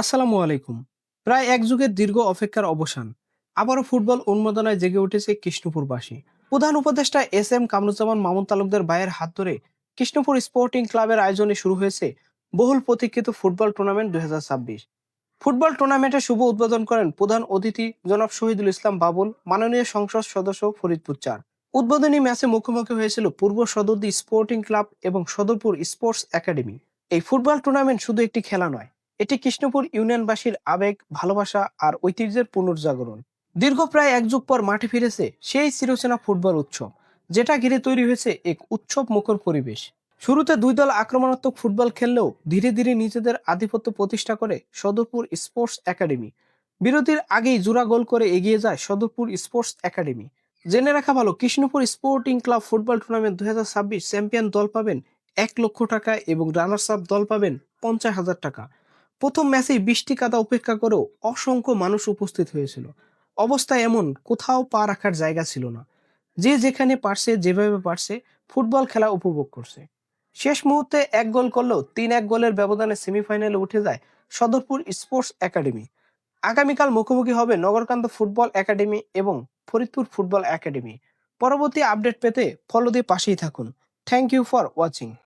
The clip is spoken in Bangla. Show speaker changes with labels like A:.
A: আসসালামু আলাইকুম। প্রায় এক যুগের দীর্ঘ অপেক্ষার অবসান। আবারও ফুটবল উন্মাদনায় জেগে উঠেছে কৃষ্ণপুরবাসী। প্রধান উপদেষ্টা এস এম কামরুজ্জামান মামুন তালুকদার ভাইয়ের হাত ধরে কৃষ্ণপুর স্পোর্টিং ক্লাবের আয়োজনে শুরু হয়েছে বহুল প্রতীক্ষিত ফুটবল টুর্নামেন্ট 2026। ফুটবল টুর্নামেন্টের শুভ উদ্বোধন করেন প্রধান অতিথি জনাব শহীদুল ইসলাম বাবুল, মাননীয় সংসদ সদস্য ফরিদপুর 4। উদ্বোধনী ম্যাচে মুখোমুখি হয়েছিল পূর্ব সদরদি স্পোর্টিং ক্লাব এবং সদরপুর স্পোর্টস একাডেমি। এই ফুটবল টুর্নামেন্ট শুধু একটি খেলা নয়, এটি কৃষ্ণপুর ইউনিয়নবাসীর আবেগ, ভালোবাসা আর ঐতিহ্যের পুনর্জাগরণ। দীর্ঘ প্রায় এক যুগ পর মাঠে ফিরেছে সেই চিরচেনা ফুটবল উৎসব, যেটা ঘিরে তৈরি হয়েছে এক উৎসব মুখর পরিবেশ। শুরুতে দুই দল আক্রমণাত্মক ফুটবল খেললেও ধীরে ধীরে নিজেদের আধিপত্য প্রতিষ্ঠা করে সদরপুর স্পোর্টস একাডেমি। বিরতির আগেই জোড়া গোল করে এগিয়ে যায় সদরপুর স্পোর্টস একাডেমি। জেনে রাখা ভালো, Krishnapur sporting club football tournament 2026 champion দল পাবেন 1 লক্ষ টাকা এবং রানার্স আপ দল পাবেন 50,000 টাকা। প্রথম ম্যাচেই বৃষ্টি কাদা উপেক্ষা করেও অসংখ্য মানুষ উপস্থিত হয়েছিল। অবস্থা এমন, কোথাও পা রাখার জায়গা ছিল না। যে যেখানে পারছে, যেভাবে পারছে ফুটবল খেলা উপভোগ করছে। শেষ মুহূর্তে এক গোল করলেও 3-1 গোলের ব্যবধানে সেমিফাইনালে উঠে যায় সদরপুর স্পোর্টস একাডেমি। আগামীকাল মুখোমুখি হবে নগরকান্ত ফুটবল একাডেমি এবং ফরিদপুর ফুটবল একাডেমি। পরবর্তী আপডেট পেতে ফলো দিয়ে পাশেই থাকুন। Thank you for watching.